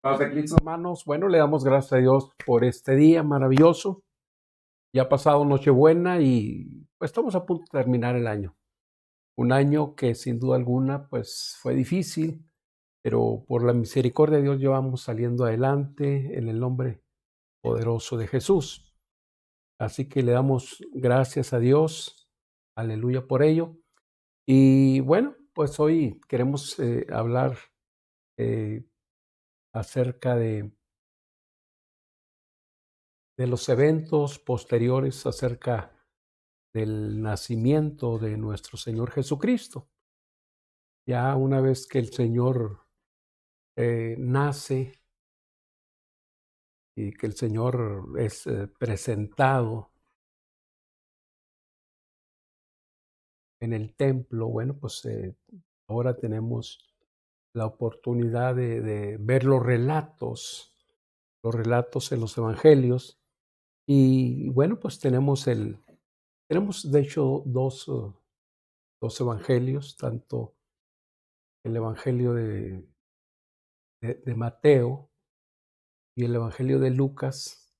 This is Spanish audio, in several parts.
Padre Cristo, hermanos, bueno, le damos gracias a Dios por este día maravilloso. Ya ha pasado Nochebuena y pues estamos a punto de terminar el año. Un año que sin duda alguna pues fue difícil, pero por la misericordia de Dios llevamos saliendo adelante en el nombre poderoso de Jesús. Así que le damos gracias a Dios, aleluya por ello. Y bueno, pues hoy queremos hablar eh, acerca de los eventos posteriores acerca del nacimiento de nuestro Señor Jesucristo. Ya una vez que el Señor nace y que el Señor es presentado en el templo, bueno, pues ahora tenemos la oportunidad de ver los relatos en los evangelios. Y bueno, pues tenemos de hecho dos evangelios, tanto el evangelio de Mateo y el evangelio de Lucas.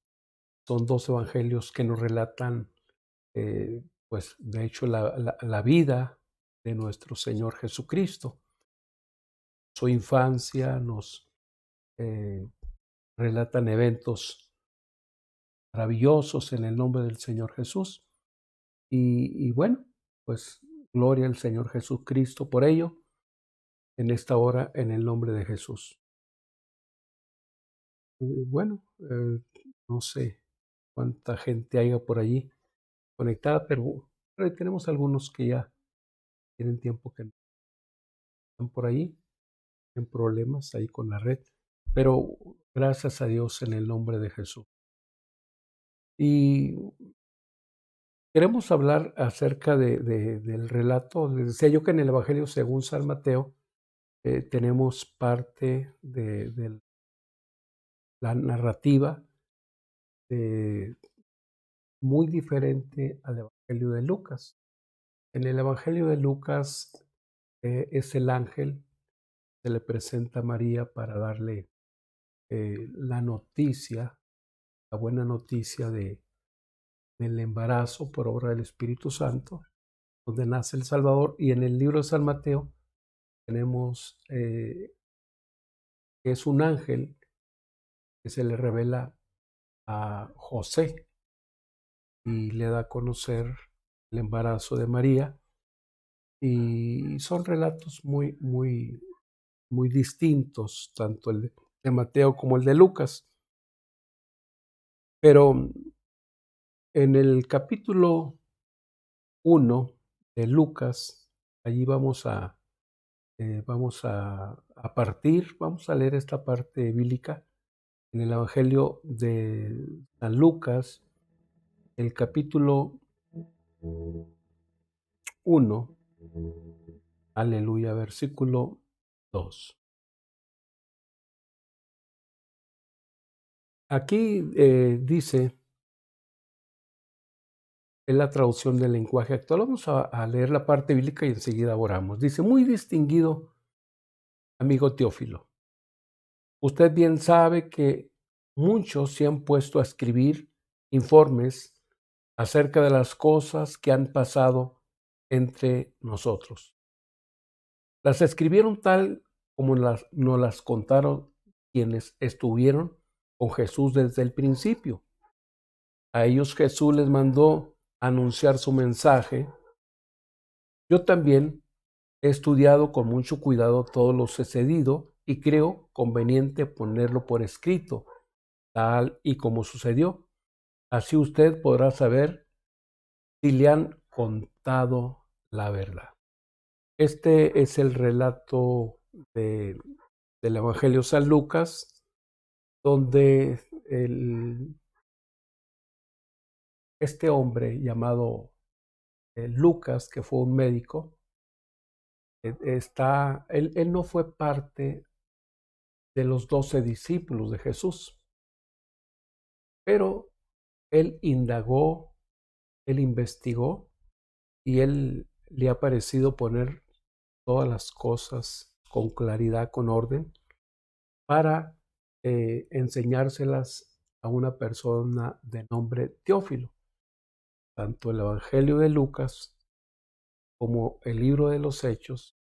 Son dos evangelios que nos relatan, pues de hecho, la vida de nuestro Señor Jesucristo. Su infancia nos eh, relatan eventos maravillosos en el nombre del Señor Jesús. Y bueno, pues gloria al Señor Jesucristo por ello, en esta hora, en el nombre de Jesús. Bueno, no sé cuánta gente haya por allí conectada, pero ahí tenemos algunos que ya tienen tiempo que no están por ahí, en problemas ahí con la red, pero gracias a Dios en el nombre de Jesús. Y queremos hablar acerca del relato. Les decía yo que en el Evangelio según San Mateo tenemos parte de la narrativa eh, muy diferente al Evangelio de Lucas. En el Evangelio de Lucas es el ángel que le presenta a María para darle la noticia, la buena noticia del embarazo por obra del Espíritu Santo, donde nace el Salvador. Y en el libro de San Mateo tenemos que es un ángel que se le revela a José y le da a conocer el embarazo de María. Y son relatos muy distintos, tanto el de Mateo como el de Lucas. Pero en el capítulo 1 de Lucas, allí vamos a leer esta parte bíblica en el Evangelio de San Lucas, el capítulo 1, aleluya, versículo 2. Aquí dice, es la traducción del lenguaje actual. Vamos a leer la parte bíblica y enseguida oramos. Dice, muy distinguido amigo Teófilo, usted bien sabe que muchos se han puesto a escribir informes acerca de las cosas que han pasado entre nosotros. Las escribieron tal como nos las contaron quienes estuvieron con Jesús desde el principio. A ellos Jesús les mandó anunciar su mensaje. Yo también he estudiado con mucho cuidado todo lo sucedido y creo conveniente ponerlo por escrito, tal y como sucedió. Así usted podrá saber si le han contado la verdad. Este es el relato del Evangelio San Lucas, donde este hombre llamado Lucas, que fue un médico, él no fue parte de los 12 discípulos de Jesús, pero él indagó, él investigó y él le ha parecido poner todas las cosas con claridad, con orden, para enseñárselas a una persona de nombre Teófilo. Tanto el Evangelio de Lucas como el libro de los Hechos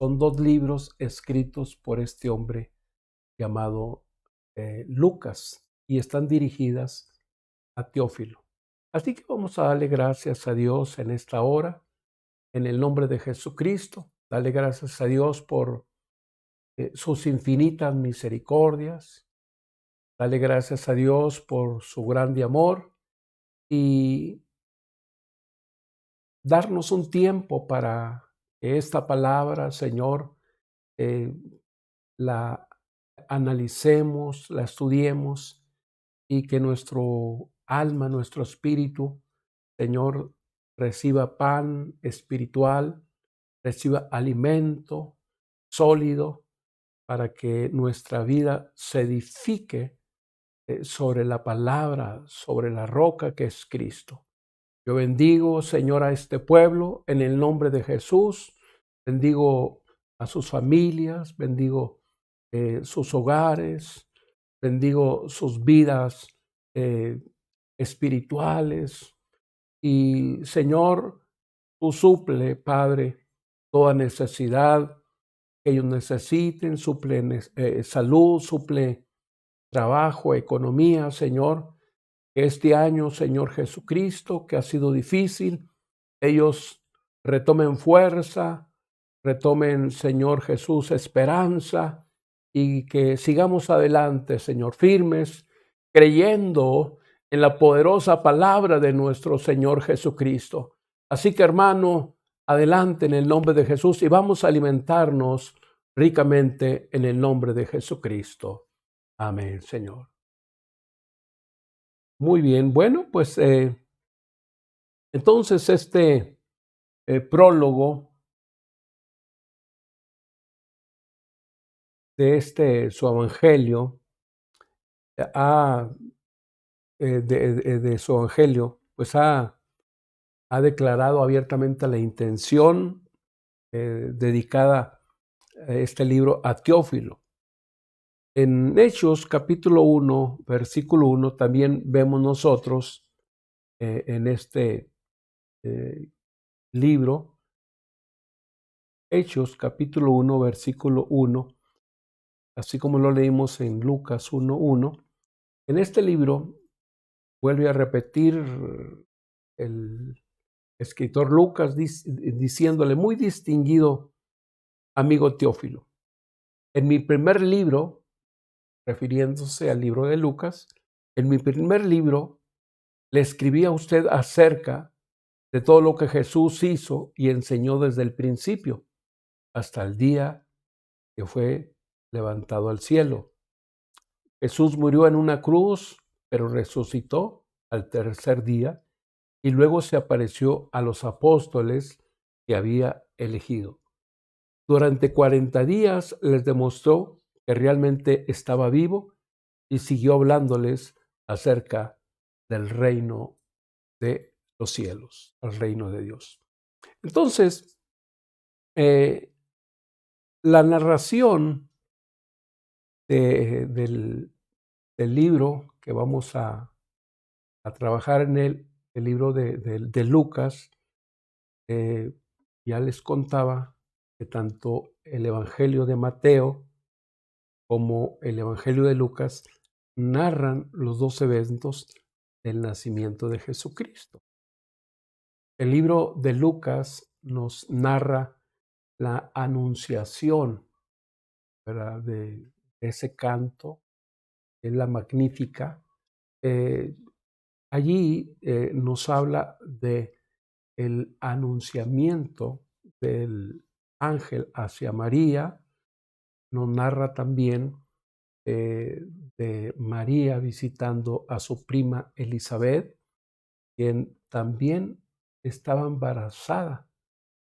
son 2 libros escritos por este hombre llamado Lucas y están dirigidas a Teófilo. Así que vamos a darle gracias a Dios en esta hora, en el nombre de Jesucristo. Dale gracias a Dios por sus infinitas misericordias. Dale gracias a Dios por su grande amor y darnos un tiempo para que esta palabra, Señor, eh, la analicemos, la estudiemos y que nuestro alma, nuestro espíritu, Señor, reciba pan espiritual, reciba alimento sólido para que nuestra vida se edifique sobre la palabra, sobre la roca que es Cristo. Yo bendigo, Señor, a este pueblo en el nombre de Jesús. Bendigo a sus familias, bendigo sus hogares, bendigo sus vidas eh, espirituales. Y, Señor, tú suple, Padre, toda necesidad que ellos necesiten, suple salud, suple trabajo, economía, Señor. Que este año, Señor Jesucristo, que ha sido difícil, ellos retomen fuerza, retomen, Señor Jesús, esperanza y que sigamos adelante, Señor, firmes, creyendo en la poderosa palabra de nuestro Señor Jesucristo. Así que, hermano, adelante en el nombre de Jesús y vamos a alimentarnos ricamente en el nombre de Jesucristo. Amén, Señor. Muy bien, bueno, pues entonces este prólogo de su evangelio, ha, de su evangelio, pues ha declarado abiertamente la intención dedicada a este libro a Teófilo. En Hechos capítulo 1, versículo 1, también vemos nosotros en este libro, Hechos capítulo 1, versículo 1, así como lo leímos en Lucas 1:1. En este libro vuelve a repetir el escritor Lucas diciéndole: muy distinguido amigo Teófilo, en mi primer libro, refiriéndose al libro de Lucas, en mi primer libro le escribí a usted acerca de todo lo que Jesús hizo y enseñó desde el principio hasta el día que fue levantado al cielo. Jesús murió en una cruz, pero resucitó al tercer día y luego se apareció a los apóstoles que había elegido. Durante 40 días les demostró que realmente estaba vivo y siguió hablándoles acerca del reino de los cielos, el reino de Dios. Entonces, la narración del libro que vamos a trabajar en el libro de Lucas, ya les contaba que tanto el Evangelio de Mateo como el Evangelio de Lucas narran los 2 eventos del nacimiento de Jesucristo. El libro de Lucas nos narra la anunciación, ¿verdad?, de ese canto, es la Magnífica. Allí nos habla de el anunciamiento del ángel hacia María, nos narra también de María visitando a su prima Elizabeth, quien también estaba embarazada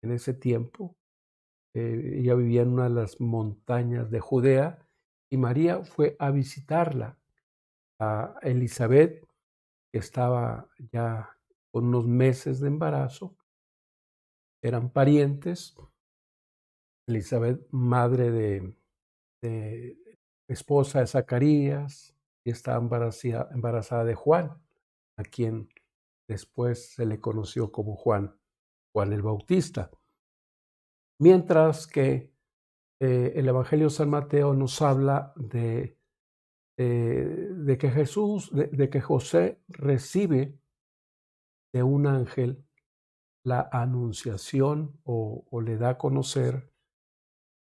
en ese tiempo. Ella vivía en una de las montañas de Judea y María fue a visitarla, a Elizabeth, que estaba ya con unos meses de embarazo. Eran parientes. Elizabeth, madre de esposa de Zacarías, y está embarazada de Juan, a quien después se le conoció como Juan el Bautista. Mientras que el Evangelio de San Mateo nos habla de que José recibe de un ángel la anunciación o le da a conocer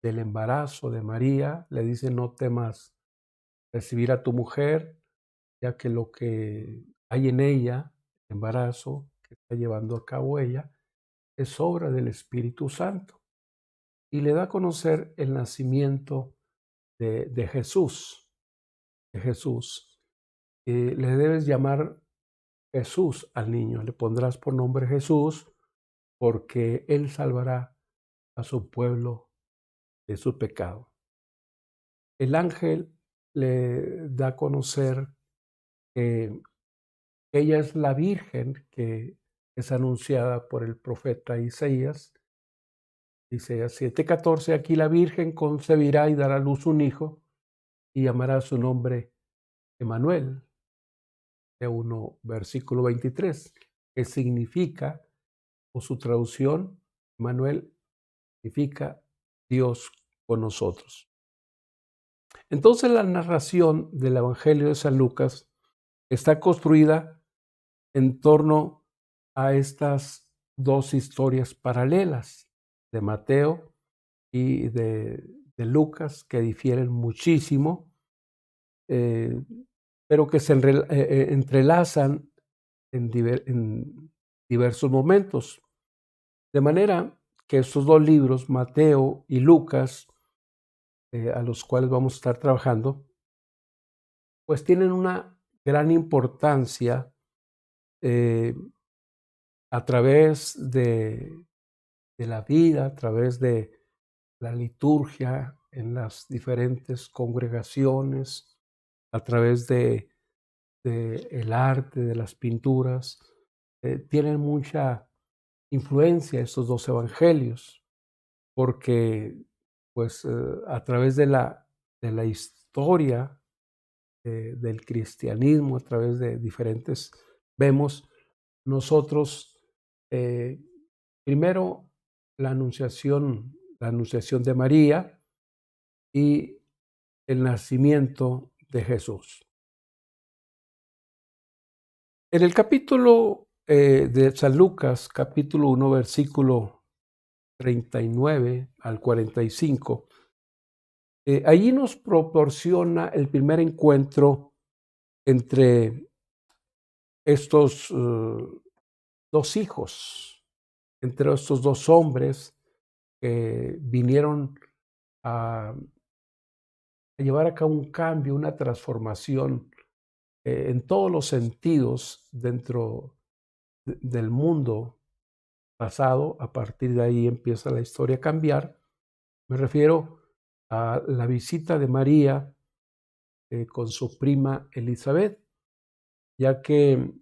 del embarazo de María. Le dice: no temas recibir a tu mujer, ya que lo que hay en ella, embarazo que está llevando a cabo ella, es obra del Espíritu Santo. Y le da a conocer el nacimiento de Jesús. Le debes llamar Jesús al niño, le pondrás por nombre Jesús, porque él salvará a su pueblo de su pecado. El ángel le da a conocer que ella es la virgen que es anunciada por el profeta Isaías. Isaías 7:14, aquí la virgen concebirá y dará a luz un hijo y llamará su nombre Emmanuel. De 1, versículo 23, que significa, o su traducción, Emmanuel, significa Dios con nosotros. Entonces la narración del Evangelio de San Lucas está construida en torno a estas dos historias paralelas de Mateo y de Lucas, que difieren muchísimo, pero que se entrelazan en diversos momentos. De manera que estos dos libros, Mateo y Lucas, a los cuales vamos a estar trabajando, pues tienen una gran importancia a través de la vida, a través de la liturgia en las diferentes congregaciones, a través de el arte, de las pinturas. Tienen mucha influencia estos dos evangelios, porque pues a través de la historia del cristianismo, a través de diferentes, vemos nosotros primero la anunciación de María y el nacimiento de Jesús. En el capítulo de San Lucas, capítulo 1, versículo 39 al 45, allí nos proporciona el primer encuentro entre estos dos hijos, entre estos dos hombres que vinieron a llevar a cabo un cambio, una transformación en todos los sentidos dentro del mundo pasado. A partir de ahí empieza la historia a cambiar. Me refiero a la visita de María con su prima Elizabeth, ya que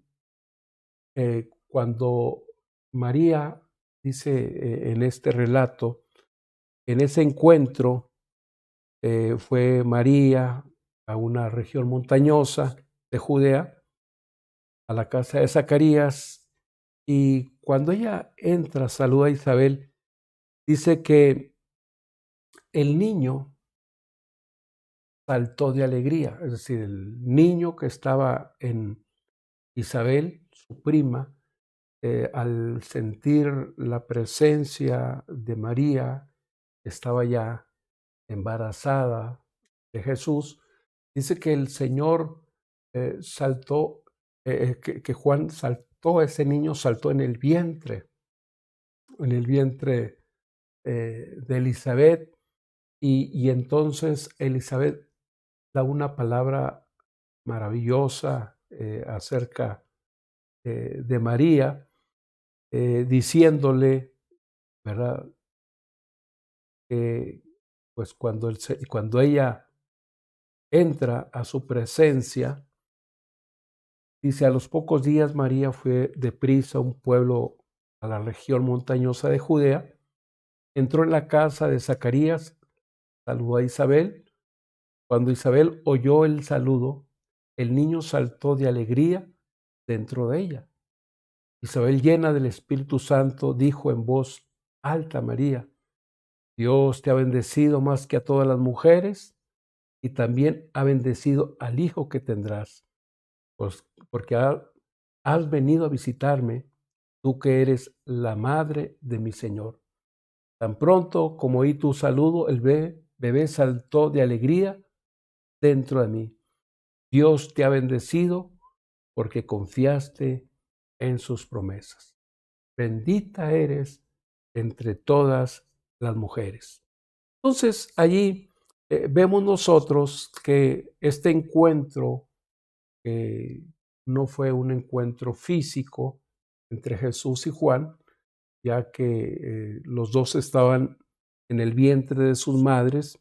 cuando María dice en este relato, en ese encuentro fue María a una región montañosa de Judea, a la casa de Zacarías, y cuando ella entra, saluda a Isabel, dice que el niño saltó de alegría, es decir, el niño que estaba en Isabel, su prima, al sentir la presencia de María, estaba ya embarazada de Jesús, dice que el Señor saltó, que Juan saltó, ese niño saltó en el vientre de Elizabeth, y entonces Elizabeth da una palabra maravillosa acerca de María, diciéndole, ¿verdad? Pues cuando ella entra a su presencia, dice: a los pocos días María fue deprisa a un pueblo, a la región montañosa de Judea, entró en la casa de Zacarías, saludó a Isabel, Cuando Isabel oyó el saludo, el niño saltó de alegría dentro de ella. Isabel, llena del Espíritu Santo, dijo en voz alta: María, Dios te ha bendecido más que a todas las mujeres y también ha bendecido al hijo que tendrás, pues, porque has venido a visitarme, tú que eres la madre de mi Señor. Tan pronto como oí tu saludo, el bebé saltó de alegría dentro de mí. Dios te ha bendecido porque confiaste en sus promesas. Bendita eres entre todas las mujeres. Entonces, allí vemos nosotros que este encuentro no fue un encuentro físico entre Jesús y Juan, ya que los dos estaban en el vientre de sus madres,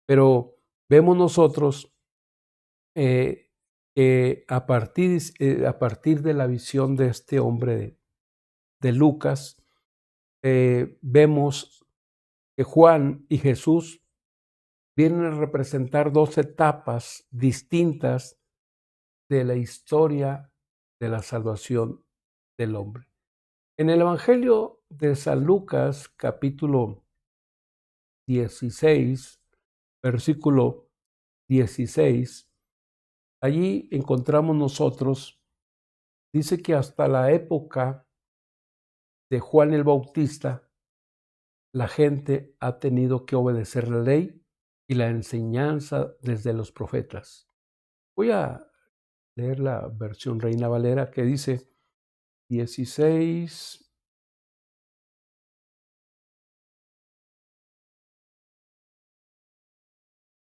pero vemos nosotros que a partir de la visión de este hombre de Lucas, vemos que Juan y Jesús vienen a representar dos etapas distintas de la historia de la salvación del hombre. En el Evangelio de San Lucas, capítulo 16, versículo 16, allí encontramos nosotros, dice que hasta la época de Juan el Bautista, la gente ha tenido que obedecer la ley y la enseñanza desde los profetas. Voy a leer la versión Reina Valera que dice 16.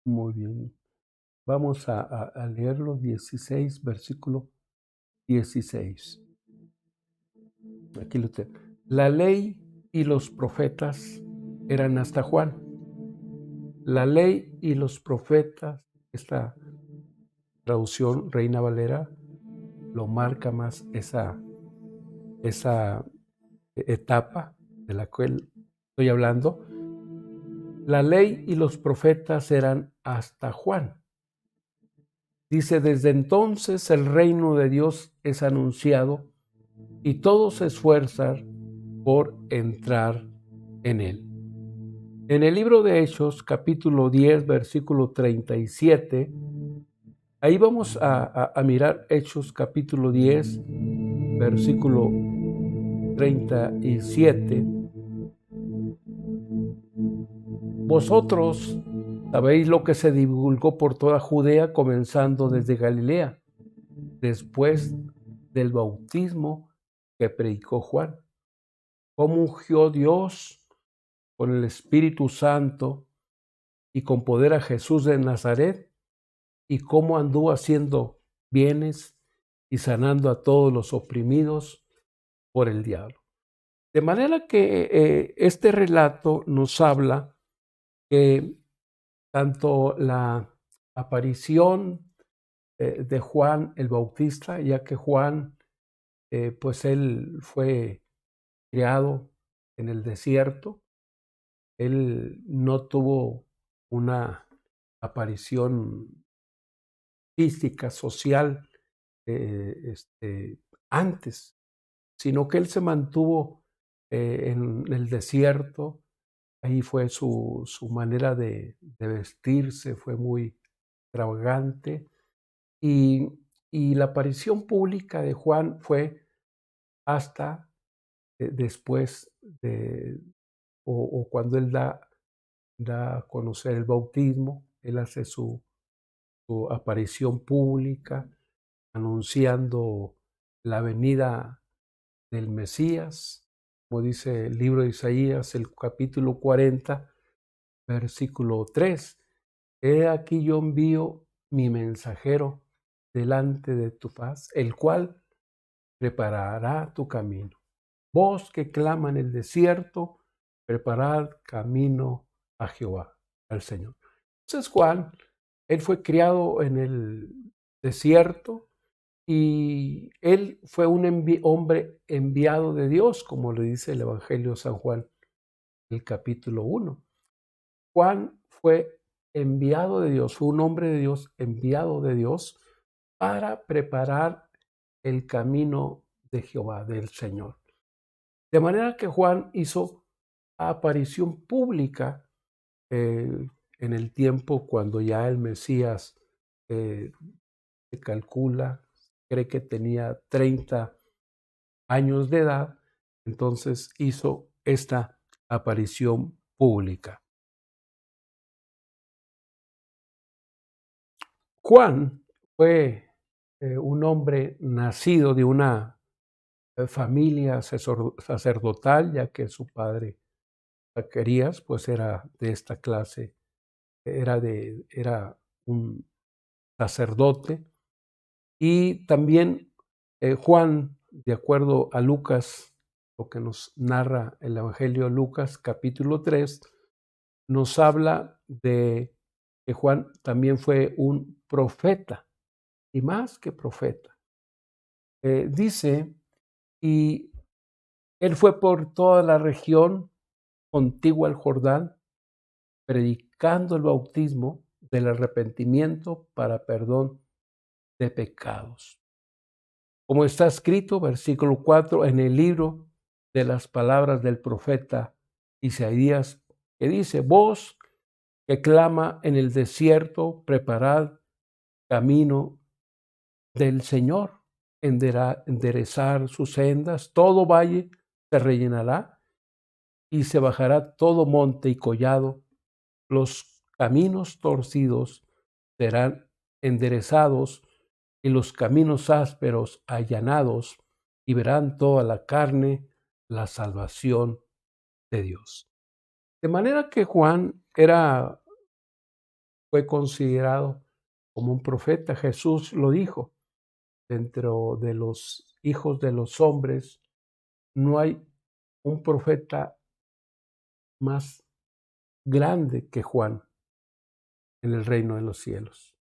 Muy bien. Vamos a leerlo, 16, versículo 16. Aquí lo tengo. La ley y los profetas eran hasta Juan. La ley y los profetas, esta traducción Reina Valera lo marca más esa etapa de la cual estoy hablando. La ley y los profetas eran hasta Juan. Dice, desde entonces el reino de Dios es anunciado y todos se esfuerzan por entrar en él. En el libro de Hechos, capítulo 10, versículo 37, ahí vamos a mirar Hechos, capítulo 10, versículo 37. Vosotros sabéis lo que se divulgó por toda Judea, comenzando desde Galilea, después del bautismo que predicó Juan. Cómo ungió Dios con el Espíritu Santo y con poder a Jesús de Nazaret, y cómo anduvo haciendo bienes y sanando a todos los oprimidos por el diablo. De manera que este relato nos habla que tanto la aparición de Juan el Bautista, ya que Juan, pues él fue criado en el desierto, él no tuvo una aparición física, social, antes, sino que él se mantuvo en el desierto. Ahí fue su manera de vestirse, fue muy extravagante. Y la aparición pública de Juan fue hasta después de, o cuando él da a conocer el bautismo, él hace su aparición pública anunciando la venida del Mesías, como dice el libro de Isaías, el capítulo 40, versículo 3. He aquí yo envío mi mensajero delante de tu faz, el cual preparará tu camino. Vos que clama en el desierto, preparad camino a Jehová, al Señor. Entonces Juan, él fue criado en el desierto y él fue un hombre enviado de Dios, como le dice el Evangelio de San Juan, el capítulo 1. Juan fue enviado de Dios, fue un hombre de Dios, enviado de Dios para preparar el camino de Jehová, del Señor. De manera que Juan hizo aparición pública en el tiempo cuando ya el Mesías se calcula, cree que tenía 30 años de edad, entonces hizo esta aparición pública. Juan fue un hombre nacido de una familia sacerdotal, ya que su padre Zacarías pues era de esta clase, era un sacerdote. Y también Juan, de acuerdo a Lucas, lo que nos narra el Evangelio de Lucas, capítulo 3, nos habla de que Juan también fue un profeta, y más que profeta. Dice, y él fue por toda la región contigua al Jordán, predicando el bautismo del arrepentimiento para perdón de pecados. Como está escrito, versículo 4, en el libro de las palabras del profeta Isaías, que dice, voz que clama en el desierto, preparad camino del Señor, enderezar sus sendas, todo valle se rellenará y se bajará todo monte y collado, los caminos torcidos serán enderezados y los caminos ásperos allanados, y verán toda la carne la salvación de Dios. De manera que Juan fue considerado como un profeta. Jesús lo dijo, dentro de los hijos de los hombres no hay un profeta más grande que Juan en el reino de los cielos.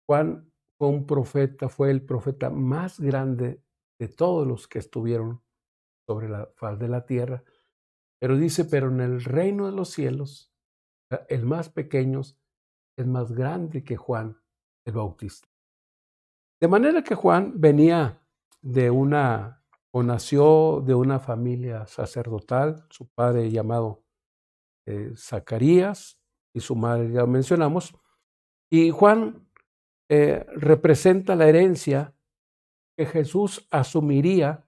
Juan fue un profeta, fue el profeta más grande de todos los que estuvieron sobre la faz de la tierra. Pero dice, pero en el reino de los cielos, el más pequeño es más grande que Juan el Bautista. De manera que Juan venía nació de una familia sacerdotal, su padre llamado Zacarías y su madre ya mencionamos, y Juan representa la herencia que Jesús asumiría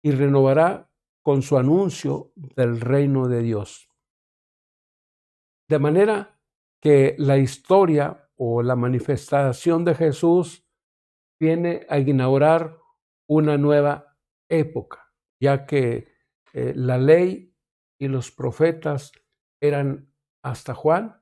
y renovará con su anuncio del reino de Dios. De manera que la historia o la manifestación de Jesús viene a inaugurar una nueva época, ya que la ley y los profetas eran hasta Juan,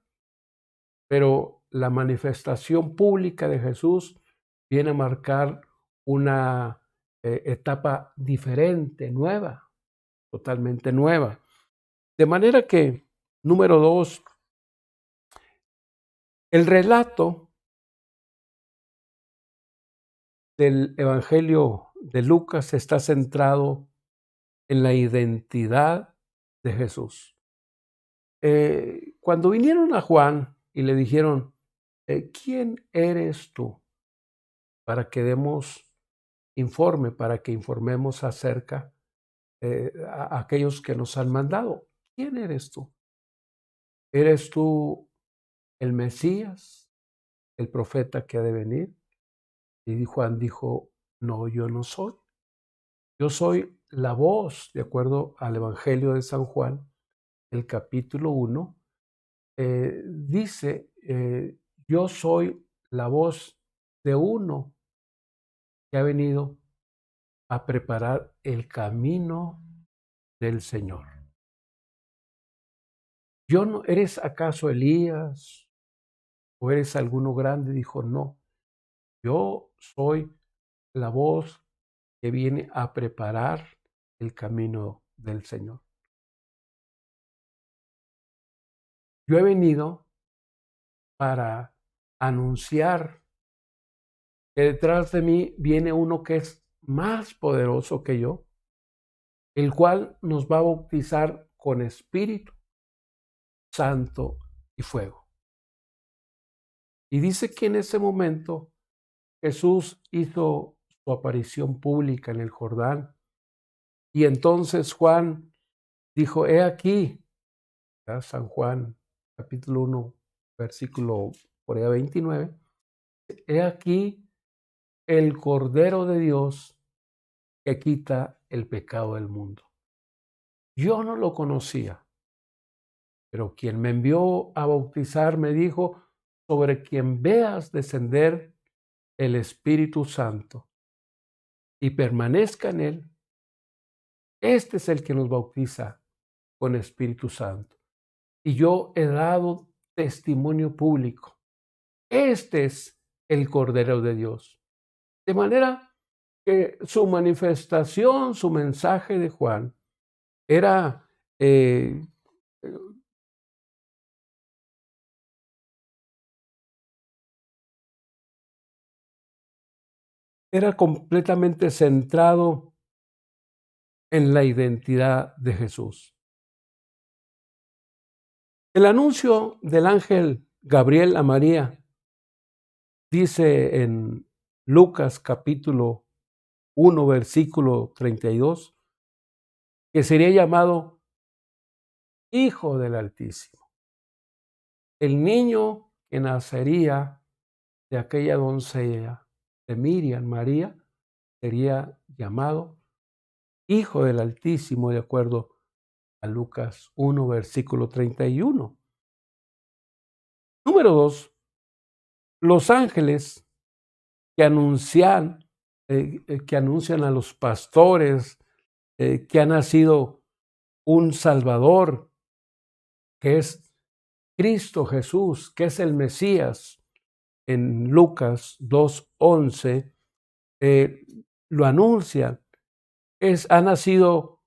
pero la manifestación pública de Jesús viene a marcar una etapa diferente, nueva, totalmente nueva. De manera que, número 2, el relato del Evangelio de Lucas está centrado en la identidad de Jesús. Cuando vinieron a Juan y le dijeron, ¿quién eres tú? Para que demos informe, para que informemos acerca a aquellos que nos han mandado. ¿Quién eres tú? ¿Eres tú el Mesías, el profeta que ha de venir? Y Juan dijo, no, yo no soy. Yo soy la voz, de acuerdo al Evangelio de San Juan, el capítulo 1, dice, yo soy la voz de uno que ha venido a preparar el camino del Señor. Yo no, ¿eres acaso Elías o eres alguno grande? Dijo, no, yo soy la voz que viene a preparar el camino del Señor. Yo he venido para anunciar que detrás de mí viene uno que es más poderoso que yo, el cual nos va a bautizar con Espíritu Santo y fuego. Y dice que en ese momento Jesús hizo su aparición pública en el Jordán. Y entonces Juan dijo, he aquí, ¿verdad? San Juan, capítulo 1, versículo por ahí 29, he aquí el Cordero de Dios que quita el pecado del mundo. Yo no lo conocía, pero quien me envió a bautizar me dijo, sobre quien veas descender el Espíritu Santo y permanezca en él, este es el que nos bautiza con Espíritu Santo. Y yo he dado testimonio público. Este es el Cordero de Dios. De manera que su manifestación, su mensaje de Juan, era, eh, era completamente centrado en la identidad de Jesús. El anuncio del ángel Gabriel a María dice en Lucas capítulo 1, versículo 32, que sería llamado Hijo del Altísimo. El niño que nacería de aquella doncella de Miriam, María, sería llamado Hijo del Altísimo, de acuerdo a Lucas 1, versículo 31. Número 2, los ángeles que anuncian a los pastores que ha nacido un Salvador, que es Cristo Jesús, que es el Mesías. En Lucas 2:11 lo anuncian. Ha nacido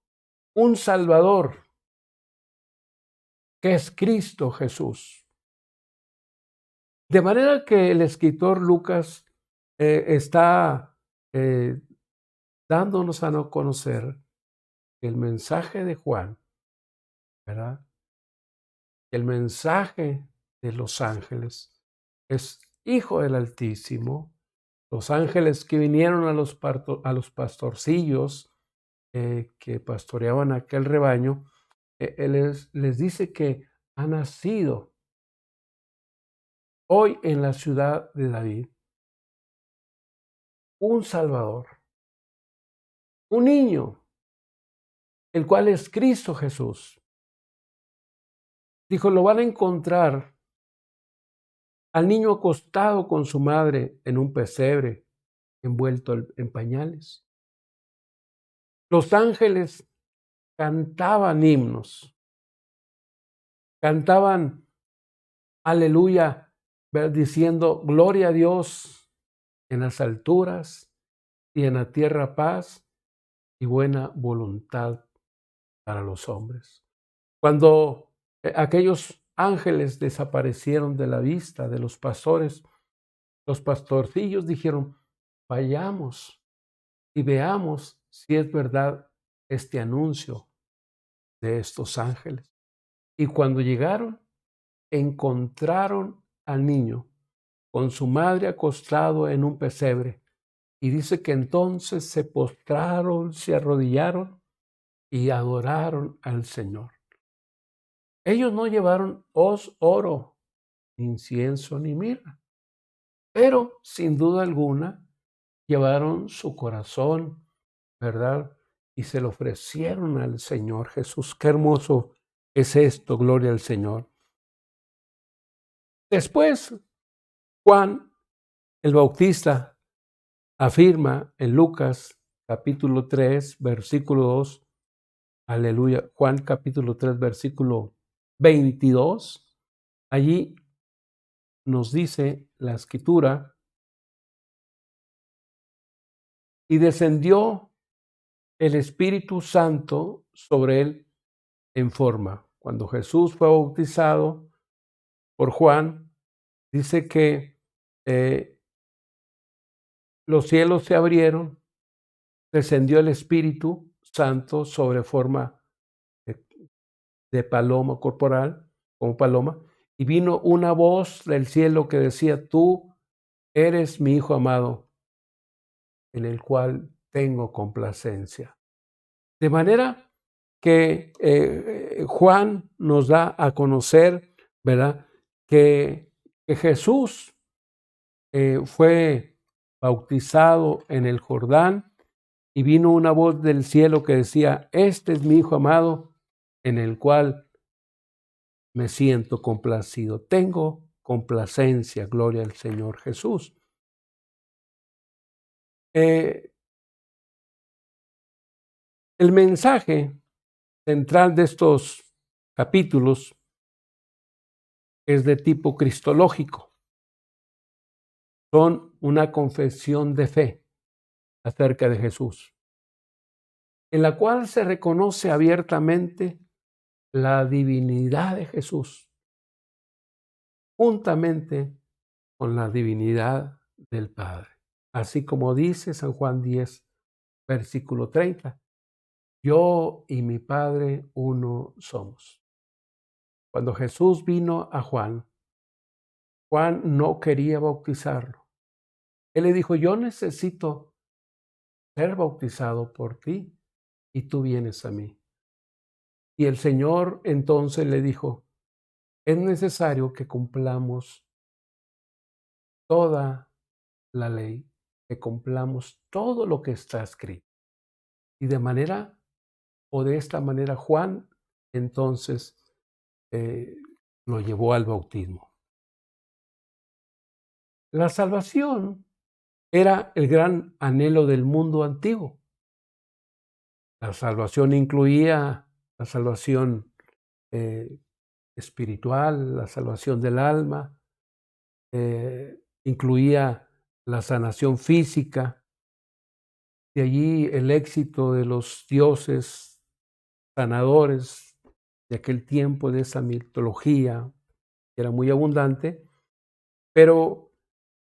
un Salvador, que es Cristo Jesús. De manera que el escritor Lucas está dándonos a no conocer el mensaje de Juan, ¿verdad? El mensaje de los ángeles es Hijo del Altísimo. Los ángeles que vinieron a los pastorcillos que pastoreaban aquel rebaño, les dice que ha nacido hoy en la ciudad de David un Salvador, un niño, el cual es Cristo Jesús. Dijo, lo van a encontrar al niño acostado con su madre en un pesebre, envuelto en pañales. Los ángeles cantaban himnos, cantaban aleluya, diciendo gloria a Dios en las alturas y en la tierra paz y buena voluntad para los hombres. Cuando aquellos ángeles desaparecieron de la vista de los pastores, los pastorcillos dijeron, vayamos y veamos si es verdad este anuncio de estos ángeles. Y cuando llegaron, encontraron al niño con su madre acostado en un pesebre. Y dice que entonces se postraron, se arrodillaron y adoraron al Señor. Ellos no llevaron oro, incienso ni mirra, pero sin duda alguna llevaron su corazón, ¿verdad? Y se lo ofrecieron al Señor Jesús. Qué hermoso es esto, gloria al Señor. Después, Juan el Bautista afirma en Lucas capítulo 3, versículo 2, aleluya, Juan capítulo 3, versículo 22, allí nos dice la escritura, y descendió el Espíritu Santo sobre él en forma. Cuando Jesús fue bautizado por Juan, dice que los cielos se abrieron, descendió el Espíritu Santo sobre forma de paloma corporal, como paloma, y vino una voz del cielo que decía: Tú eres mi Hijo amado, en el cual tengo complacencia. De manera que Juan nos da a conocer, ¿verdad?, que Jesús fue bautizado en el Jordán y vino una voz del cielo que decía: Este es mi Hijo amado, en el cual me siento complacido. Tengo complacencia, gloria al Señor Jesús. El mensaje central de estos capítulos es de tipo cristológico. Son una confesión de fe acerca de Jesús, en la cual se reconoce abiertamente la divinidad de Jesús, juntamente con la divinidad del Padre. Así como dice San Juan 10, versículo 30, yo y mi Padre uno somos. Cuando Jesús vino a Juan, Juan no quería bautizarlo. Él le dijo: yo necesito ser bautizado por ti y tú vienes a mí. Y el Señor entonces le dijo: es necesario que cumplamos toda la ley, que cumplamos todo lo que está escrito. Y de esta manera Juan entonces lo llevó al bautismo. La salvación era el gran anhelo del mundo antiguo. La salvación incluía la salvación espiritual, la salvación del alma, incluía la sanación física. De allí el éxito de los dioses sanadores de aquel tiempo, de esa mitología, que era muy abundante, pero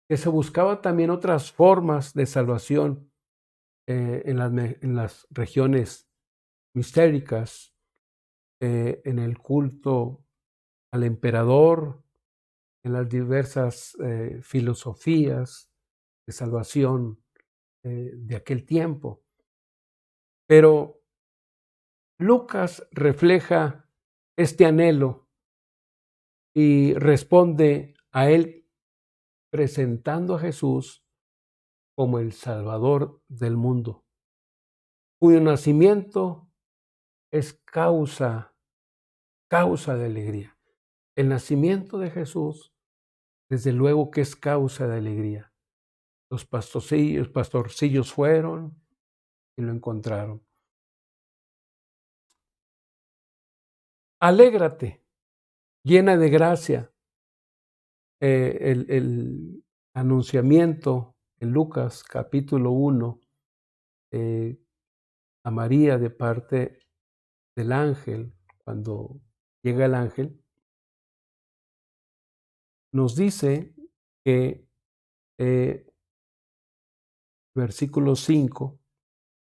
que se buscaba también otras formas de salvación en las regiones mistéricas, en el culto al emperador, en las diversas filosofías de salvación de aquel tiempo. Pero Lucas refleja este anhelo y responde a él presentando a Jesús como el Salvador del mundo, cuyo nacimiento es causa de alegría. El nacimiento de Jesús, desde luego que es causa de alegría. Los pastorcillos fueron y lo encontraron. Alégrate, llena de gracia. El anunciamiento en Lucas capítulo 1 a María de parte del ángel, cuando llega el ángel, nos dice que, versículo 5,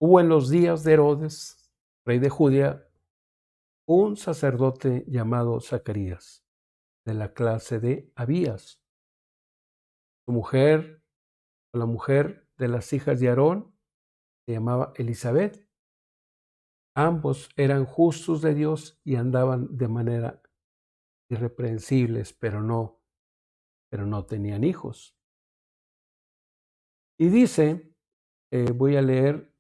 hubo en los días de Herodes, rey de Judea, un sacerdote llamado Zacarías, de la clase de Abías. La mujer de las hijas de Aarón, se llamaba Elizabeth. Ambos eran justos de Dios y andaban de manera irreprensibles, pero no tenían hijos. Y dice, voy a leer,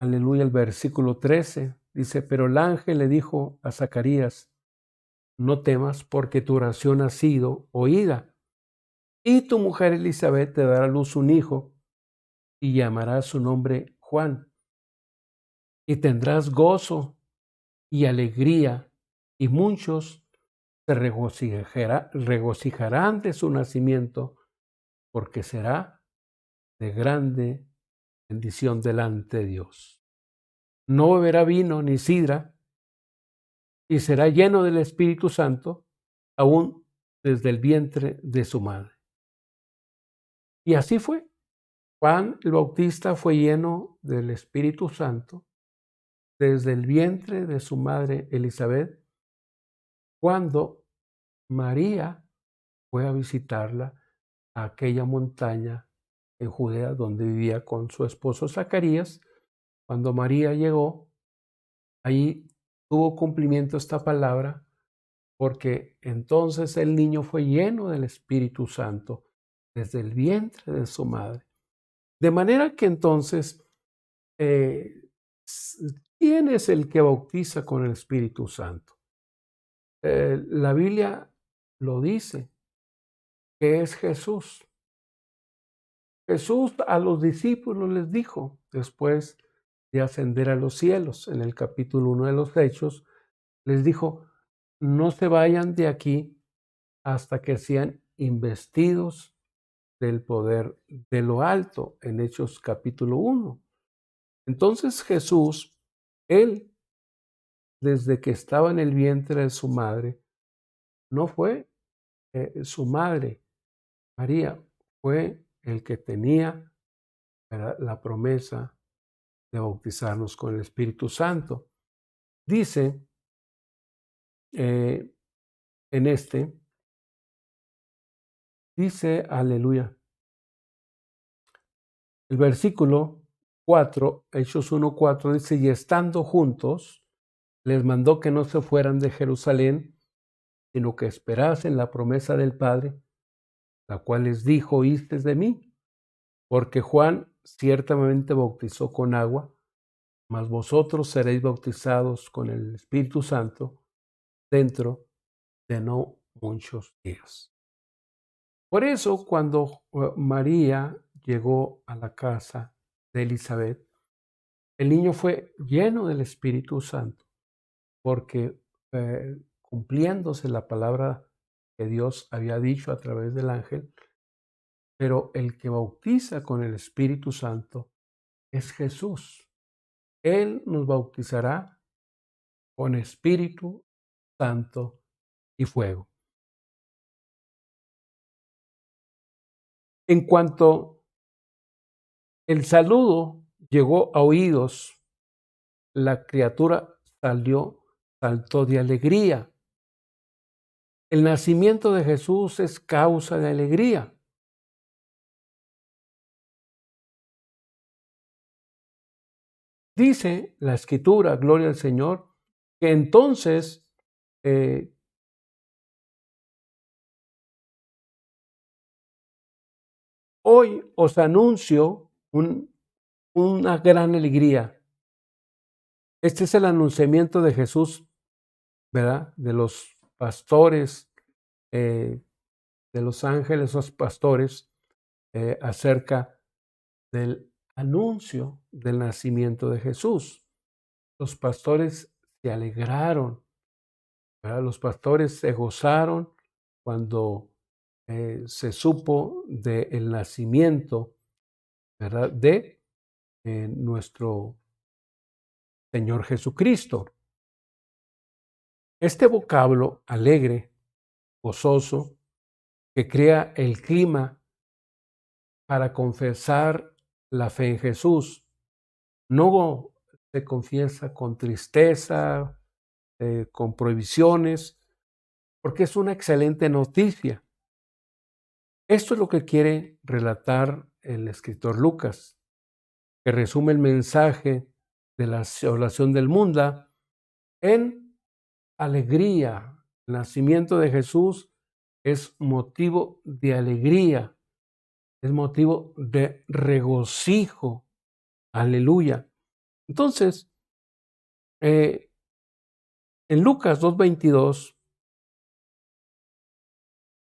aleluya, el versículo 13, dice: pero el ángel le dijo a Zacarías: no temas, porque tu oración ha sido oída, y tu mujer Elizabeth te dará a luz un hijo, y llamará su nombre Juan, y tendrás gozo y alegría, y muchos se regocijarán de su nacimiento, porque será de grande bendición delante de Dios. No beberá vino ni sidra, y será lleno del Espíritu Santo, aún desde el vientre de su madre. Y así fue. Juan el Bautista fue lleno del Espíritu Santo desde el vientre de su madre Elizabeth, cuando María fue a visitarla a aquella montaña en Judea donde vivía con su esposo Zacarías. Cuando María llegó, ahí tuvo cumplimiento esta palabra, porque entonces el niño fue lleno del Espíritu Santo desde el vientre de su madre. De manera que entonces, ¿quién es el que bautiza con el Espíritu Santo? La Biblia lo dice, que es Jesús. Jesús a los discípulos les dijo, después de ascender a los cielos, en el capítulo 1 de los Hechos, les dijo, no se vayan de aquí hasta que sean investidos del poder de lo alto, en Hechos capítulo 1. Entonces Jesús, él, desde que estaba en el vientre de su madre, no fue su madre, María, fue el que tenía, ¿verdad?, la promesa de bautizarnos con el Espíritu Santo. Dice en dice, aleluya, el versículo 4, Hechos 1:4, dice, y estando juntos, les mandó que no se fueran de Jerusalén, sino que esperasen la promesa del Padre, la cual les dijo, oísteis de mí, porque Juan ciertamente bautizó con agua, mas vosotros seréis bautizados con el Espíritu Santo dentro de no muchos días. Por eso, cuando María llegó a la casa de Elizabeth, el niño fue lleno del Espíritu Santo, porque cumpliéndose la palabra que Dios había dicho a través del ángel, pero el que bautiza con el Espíritu Santo es Jesús. Él nos bautizará con Espíritu Santo y fuego. En cuanto el saludo llegó a oídos, la criatura saltó de alegría. El nacimiento de Jesús es causa de alegría. Dice la Escritura, gloria al Señor, que entonces hoy os anuncio una gran alegría. Este es el anunciamiento de Jesús, ¿verdad? De los pastores, de los ángeles, los pastores, acerca del anuncio del nacimiento de Jesús. Los pastores se alegraron, ¿verdad? Los pastores se gozaron cuando se supo del nacimiento, ¿verdad?, de nuestro Señor Jesucristo. Este vocablo alegre, gozoso, que crea el clima para confesar la fe en Jesús, no se confiesa con tristeza, con prohibiciones, porque es una excelente noticia. Esto es lo que quiere relatar el escritor Lucas, que resume el mensaje de la salvación del mundo en alegría. El nacimiento de Jesús es motivo de alegría, es motivo de regocijo. Aleluya. Entonces, en Lucas 2:22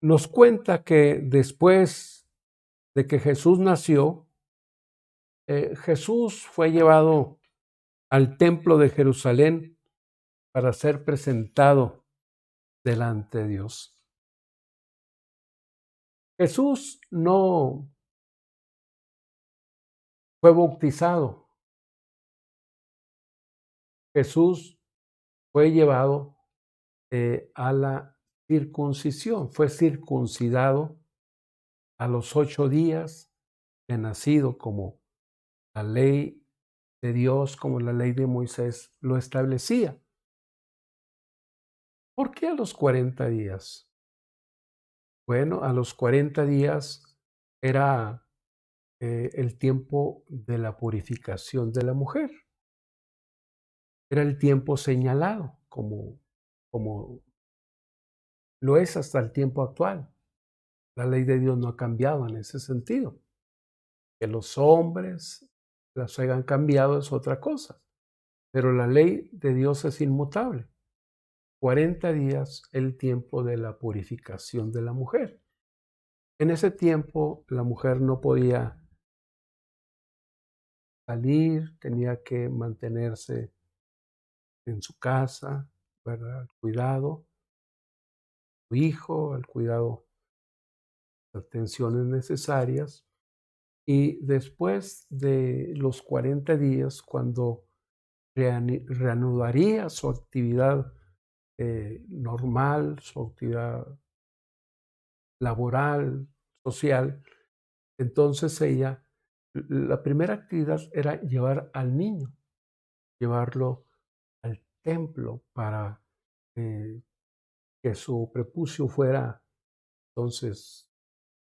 nos cuenta que después de que Jesús nació, Jesús fue llevado al templo de Jerusalén para ser presentado delante de Dios. Jesús no fue bautizado. Jesús fue llevado a la circuncisión, fue circuncidado a los 8 días de nacido, como la ley de Dios, como la ley de Moisés lo establecía. ¿Por qué a los 40 días? Bueno, a los 40 días era el tiempo de la purificación de la mujer. Era el tiempo señalado, como lo es hasta el tiempo actual. La ley de Dios no ha cambiado en ese sentido. Que los hombres las hayan cambiado es otra cosa, pero la ley de Dios es inmutable. 40 días el tiempo de la purificación de la mujer. En ese tiempo la mujer no podía salir, tenía que mantenerse en su casa, ¿verdad? Al cuidado de su hijo, al cuidado, las atenciones necesarias. Y después de los 40 días, cuando reanudaría su actividad normal, su actividad laboral, social, entonces ella, la primera actividad era llevar al niño, llevarlo al templo para eh, que su prepucio fuera entonces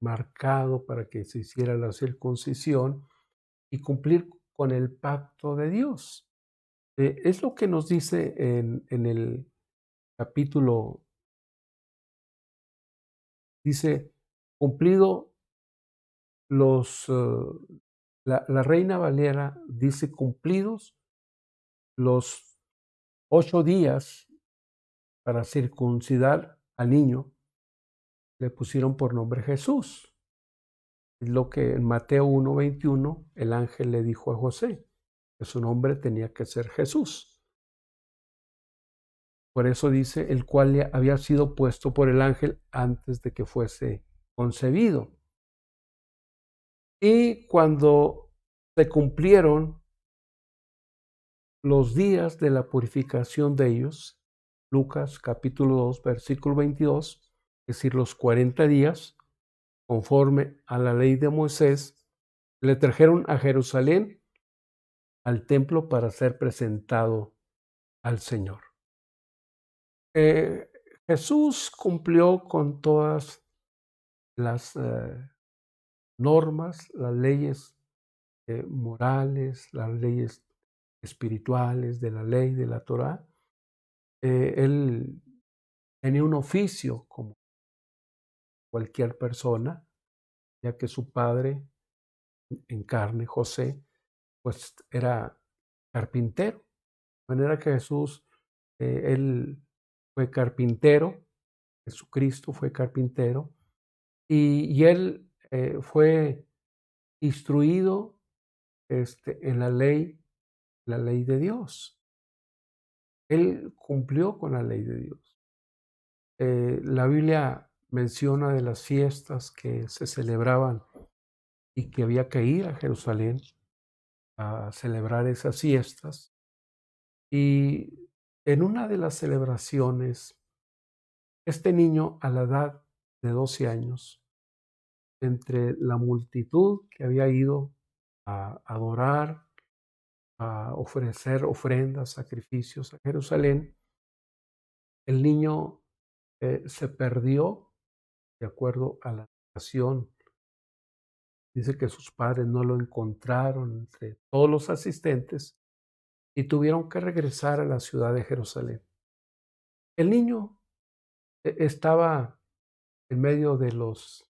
marcado para que se hiciera la circuncisión y cumplir con el pacto de Dios. Es lo que nos dice en el capítulo, dice, cumplido los, la Reina Valera dice, cumplidos los 8 días para circuncidar al niño, le pusieron por nombre Jesús. Es lo que en Mateo 1:21 el ángel le dijo a José, que su nombre tenía que ser Jesús. Por eso dice, el cual ya había sido puesto por el ángel antes de que fuese concebido. Y cuando se cumplieron los días de la purificación de ellos, Lucas capítulo 2, versículo 22, es decir, los 40 días, conforme a la ley de Moisés, le trajeron a Jerusalén al templo para ser presentado al Señor. Eh, Jesús cumplió con todas las normas, las leyes morales, las leyes espirituales de la ley de la Torá. Él tenía un oficio como cualquier persona, ya que su padre en carne, José, pues era carpintero. De manera que Jesús, él fue carpintero, Jesucristo fue carpintero, y él fue instruido en la ley de Dios. Él cumplió con la ley de Dios. La Biblia menciona de las fiestas que se celebraban y que había que ir a Jerusalén a celebrar esas fiestas. Y en una de las celebraciones, este niño a la edad de 12 años, entre la multitud que había ido a adorar, a ofrecer ofrendas, sacrificios a Jerusalén, el niño se perdió, de acuerdo a la narración. Dice que sus padres no lo encontraron entre todos los asistentes y tuvieron que regresar a la ciudad de Jerusalén. El niño estaba en medio de los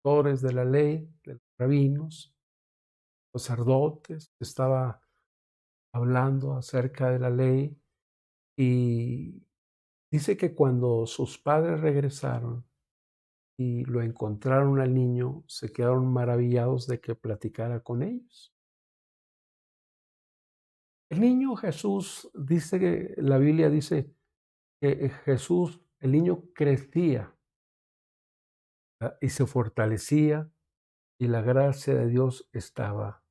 doctores de la ley, de los rabinos, sacerdotes, estaba hablando acerca de la ley y dice que cuando sus padres regresaron y lo encontraron al niño, se quedaron maravillados de que platicara con ellos. El niño Jesús, dice que la Biblia dice que Jesús, el niño crecía y se fortalecía y la gracia de Dios estaba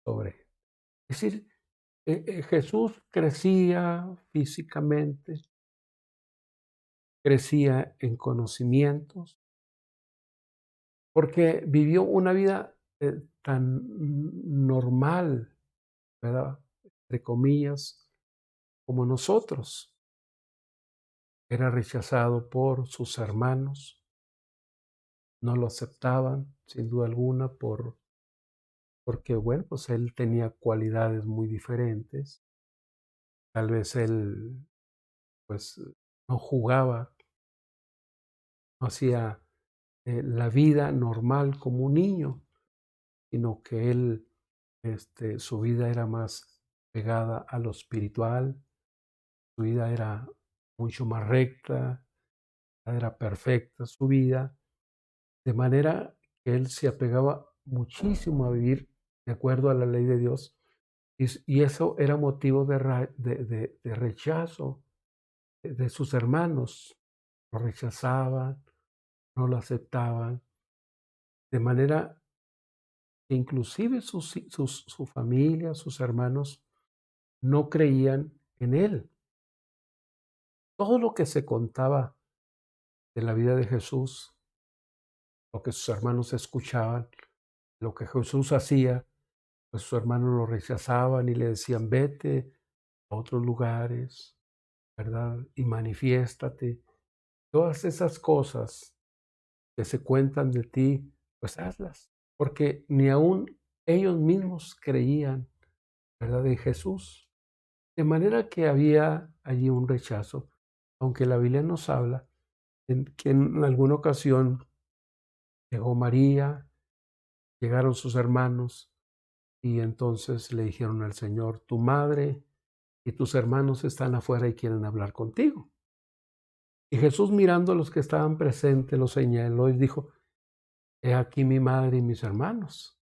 sobre él. Es decir, Jesús crecía físicamente, crecía en conocimientos, porque vivió una vida tan normal, ¿verdad? Entre comillas, como nosotros. Era rechazado por sus hermanos, no lo aceptaban, sin duda alguna, porque, bueno, pues él tenía cualidades muy diferentes. Tal vez él, pues, no jugaba, no hacía la vida normal como un niño, sino que él, su vida era más pegada a lo espiritual, su vida era mucho más recta, era perfecta su vida, de manera que él se apegaba muchísimo a vivir de acuerdo a la ley de Dios, y eso era motivo de rechazo de sus hermanos. Lo rechazaban, no lo aceptaban, de manera que inclusive su familia, sus hermanos, no creían en él. Todo lo que se contaba de la vida de Jesús, lo que sus hermanos escuchaban, lo que Jesús hacía, pues sus hermanos lo rechazaban y le decían: "Vete a otros lugares, ¿verdad? Y manifiéstate". Todas esas cosas que se cuentan de ti, pues hazlas, porque ni aún ellos mismos creían, ¿verdad?, en Jesús. De manera que había allí un rechazo, aunque la Biblia nos habla en que en alguna ocasión llegó María, llegaron sus hermanos y entonces le dijeron al Señor: "Tu madre y tus hermanos están afuera y quieren hablar contigo". Y Jesús, mirando a los que estaban presentes, los señaló y dijo: "He aquí mi madre y mis hermanos",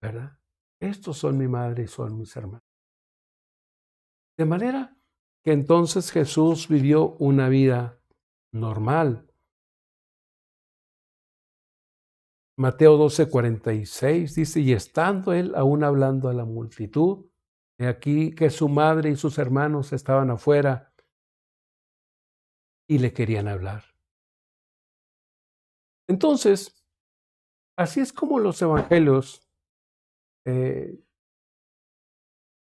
¿verdad? Estos son mi madre y son mis hermanos. De manera que entonces Jesús vivió una vida normal. Mateo 12:46 dice: "Y estando él aún hablando a la multitud, he aquí que su madre y sus hermanos estaban afuera y le querían hablar". Entonces, así es como los evangelios eh,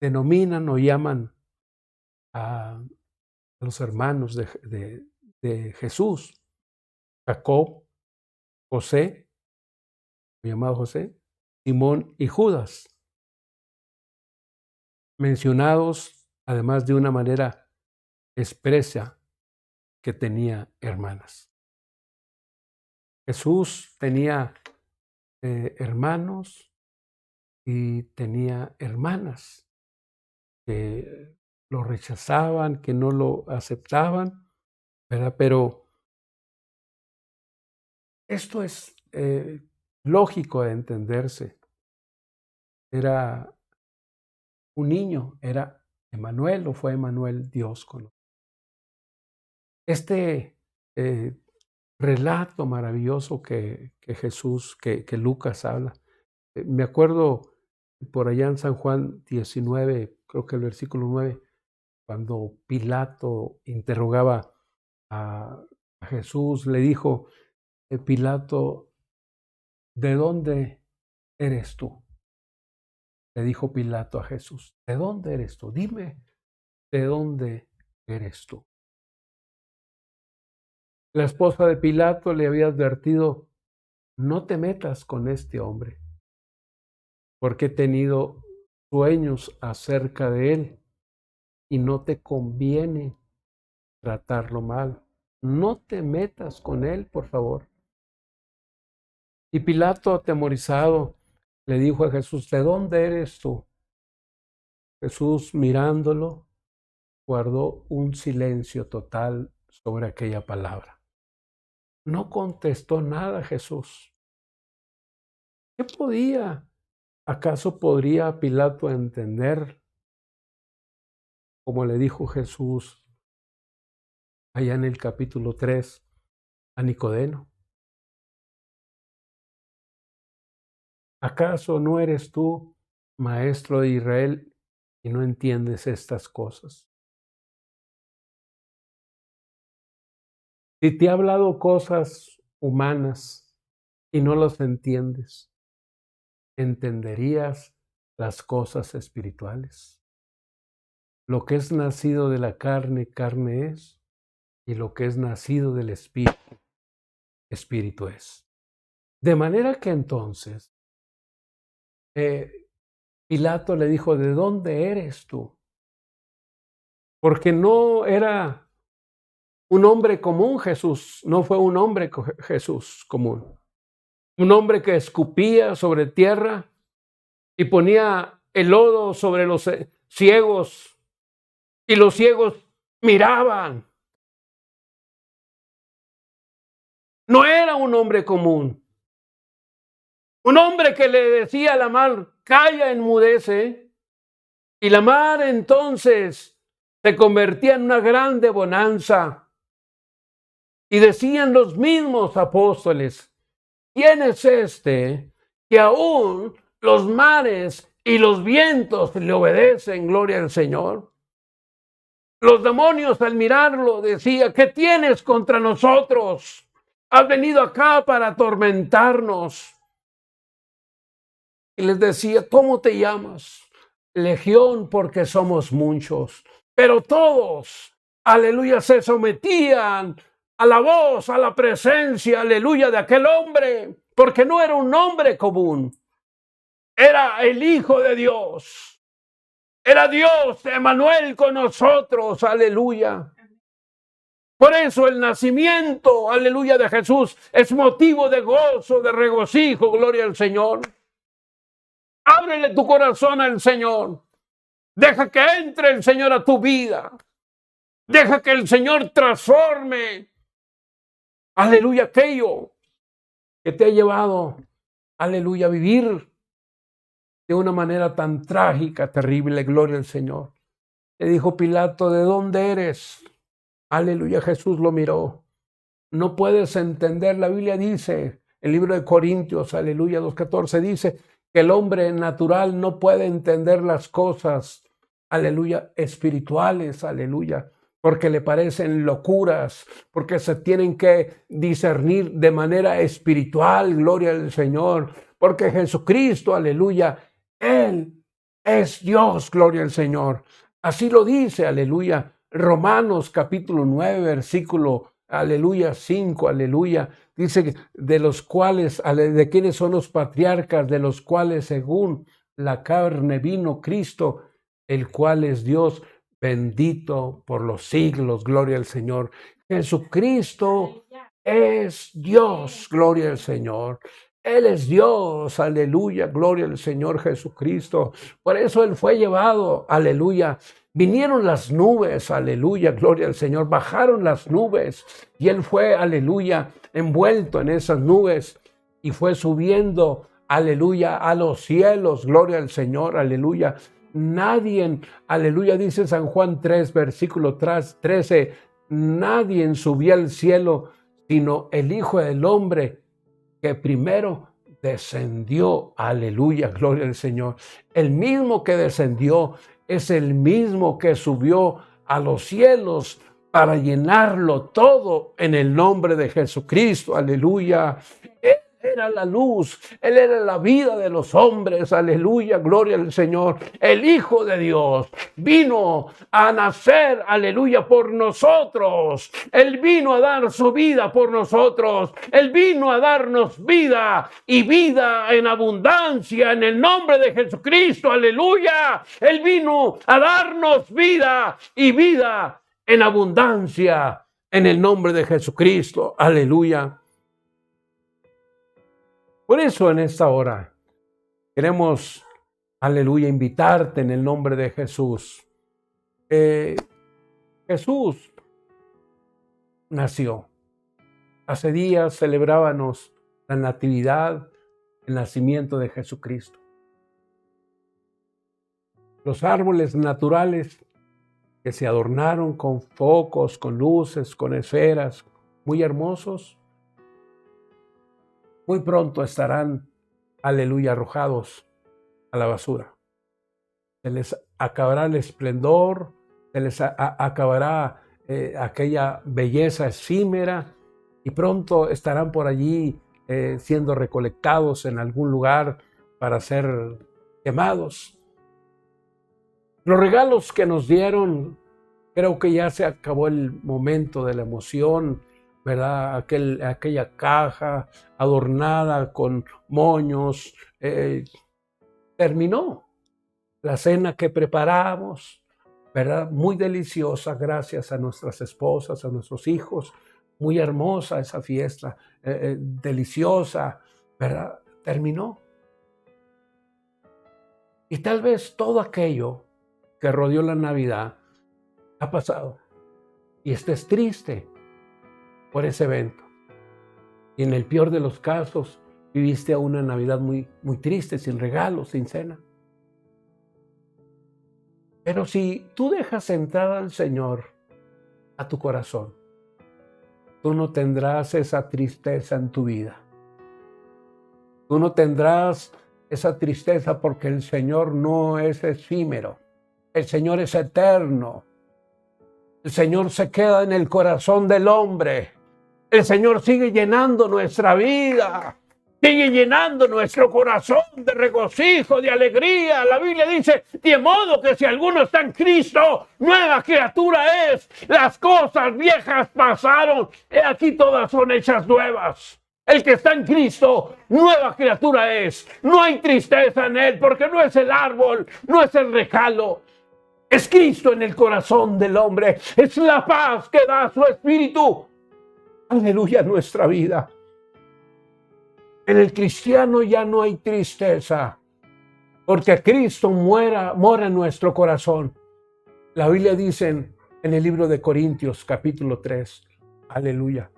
denominan o llaman a los hermanos de Jesús: Jacob, José, llamado José, Simón y Judas, mencionados además de una manera expresa que tenía hermanas. Jesús tenía hermanos y tenía hermanas que lo rechazaban, que no lo aceptaban, ¿verdad? Pero esto es lógico de entenderse. Era un niño, era Emanuel o fue Emanuel Dios con nosotros. Este eh, relato maravilloso que Jesús, que Lucas habla. Me acuerdo por allá en San Juan 19, creo que el versículo 9, cuando Pilato interrogaba a Jesús, le dijo Pilato: "¿De dónde eres tú?". Le dijo Pilato a Jesús: "¿De dónde eres tú? Dime, ¿de dónde eres tú?". La esposa de Pilato le había advertido: "No te metas con este hombre, porque he tenido sueños acerca de él y no te conviene tratarlo mal. No te metas con él, por favor". Y Pilato, atemorizado, le dijo a Jesús: "¿De dónde eres tú?". Jesús, mirándolo, guardó un silencio total sobre aquella palabra. No contestó nada Jesús. ¿Qué podía? ¿Acaso podría Pilato entender, como le dijo Jesús allá en el capítulo 3 a Nicodemo? ¿Acaso no eres tú maestro de Israel y no entiendes estas cosas? Si te he hablado cosas humanas y no las entiendes, ¿entenderías las cosas espirituales? Lo que es nacido de la carne, carne es, y lo que es nacido del espíritu, espíritu es. De manera que entonces Pilato le dijo, ¿de dónde eres tú? Porque no era un hombre común Jesús, no fue un hombre Jesús común. Un hombre que escupía sobre tierra y ponía el lodo sobre los ciegos y los ciegos miraban. No era un hombre común. Un hombre que le decía a la mar, calla, enmudece, y la mar entonces se convertía en una grande bonanza. Y decían los mismos apóstoles, ¿quién es este que aún los mares y los vientos le obedecen? Gloria al Señor. Los demonios al mirarlo decían, ¿qué tienes contra nosotros? Has venido acá para atormentarnos. Y les decía, ¿cómo te llamas? Legión, porque somos muchos. Pero todos, aleluya, se sometían a la voz, a la presencia, aleluya, de aquel hombre, porque no era un hombre común. Era el Hijo de Dios. Era Dios, Emmanuel con nosotros, aleluya. Por eso el nacimiento, aleluya, de Jesús es motivo de gozo, de regocijo, gloria al Señor. Ábrele tu corazón al Señor. Deja que entre el Señor a tu vida. Deja que el Señor transforme, aleluya, aquello que te ha llevado, aleluya, a vivir de una manera tan trágica, terrible, gloria al Señor. Le dijo Pilato, ¿de dónde eres? Aleluya, Jesús lo miró. No puedes entender, la Biblia dice, el libro de Corintios, aleluya, 2:14, dice que el hombre natural no puede entender las cosas, aleluya, espirituales, aleluya, porque le parecen locuras, porque se tienen que discernir de manera espiritual, gloria al Señor, porque Jesucristo, aleluya, Él es Dios, gloria al Señor. Así lo dice, aleluya, Romanos capítulo 9, versículo, aleluya, 5, aleluya, dice de los cuales, de quienes son los patriarcas, de los cuales según la carne vino Cristo, el cual es Dios, bendito por los siglos, gloria al Señor. Jesucristo es Dios, gloria al Señor. Él es Dios, aleluya, gloria al Señor Jesucristo. Por eso Él fue llevado, aleluya. Vinieron las nubes, aleluya, gloria al Señor. Bajaron las nubes y Él fue, aleluya, envuelto en esas nubes y fue subiendo, aleluya, a los cielos, gloria al Señor, aleluya. Nadie, aleluya, dice San Juan 3, versículo 13, nadie subió al cielo sino el Hijo del Hombre, que primero descendió, aleluya, gloria al Señor. El mismo que descendió es el mismo que subió a los cielos para llenarlo todo en el nombre de Jesucristo, aleluya. Él era la luz, Él era la vida de los hombres, aleluya, gloria al Señor. El Hijo de Dios vino a nacer, aleluya, por nosotros. Él vino a dar su vida por nosotros. Él vino a darnos vida y vida en abundancia en el nombre de Jesucristo, aleluya. Él vino a darnos vida y vida en abundancia en el nombre de Jesucristo, aleluya. Por eso en esta hora queremos, aleluya, invitarte en el nombre de Jesús. Jesús nació. Hace días celebrábamos la natividad, el nacimiento de Jesucristo. Los árboles naturales que se adornaron con focos, con luces, con esferas, muy hermosos, muy pronto estarán, aleluya, arrojados a la basura. Se les acabará el esplendor, se les acabará aquella belleza efímera y pronto estarán por allí siendo recolectados en algún lugar para ser quemados. Los regalos que nos dieron, creo que ya se acabó el momento de la emoción, ¿verdad? Aquella caja adornada con moños. Terminó la cena que preparamos, ¿verdad? Muy deliciosa, gracias a nuestras esposas, a nuestros hijos. Muy hermosa esa fiesta, deliciosa, ¿verdad? Terminó. Y tal vez todo aquello que rodeó la Navidad ha pasado y estés triste por ese evento. Y en el peor de los casos, viviste una Navidad muy, muy triste, sin regalos, sin cena. Pero si tú dejas entrar al Señor a tu corazón, tú no tendrás esa tristeza en tu vida. Tú no tendrás esa tristeza porque el Señor no es efímero. El Señor es eterno. El Señor se queda en el corazón del hombre. El Señor sigue llenando nuestra vida. Sigue llenando nuestro corazón de regocijo, de alegría. La Biblia dice, de modo que si alguno está en Cristo, nueva criatura es. Las cosas viejas pasaron, y aquí todas son hechas nuevas. El que está en Cristo, nueva criatura es. No hay tristeza en él, porque no es el árbol, no es el regalo. Es Cristo en el corazón del hombre. Es la paz que da su espíritu. Aleluya, nuestra vida. En el cristiano ya no hay tristeza, porque Cristo mora en nuestro corazón. La Biblia dice en el libro de Corintios, capítulo 3, aleluya.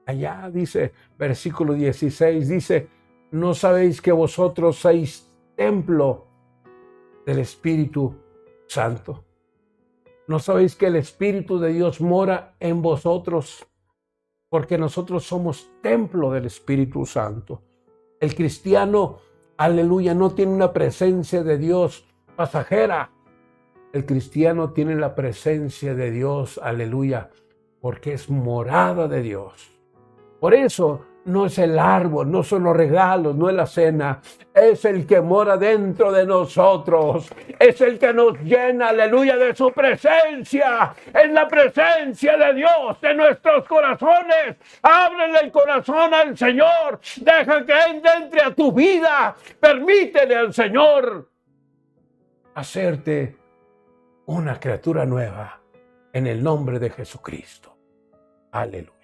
Allá dice, versículo 16, dice, ¿no sabéis que vosotros sois templo del Espíritu Santo? ¿No sabéis que el Espíritu de Dios mora en vosotros? Porque nosotros somos templo del Espíritu Santo. El cristiano, aleluya, no tiene una presencia de Dios pasajera. El cristiano tiene la presencia de Dios, aleluya, porque es morada de Dios. Por eso no es el árbol, no son los regalos, no es la cena. Es el que mora dentro de nosotros. Es el que nos llena, aleluya, de su presencia. Es la presencia de Dios en nuestros corazones. Ábrele el corazón al Señor. Deja que Él entre a tu vida. Permítele al Señor hacerte una criatura nueva en el nombre de Jesucristo. Aleluya.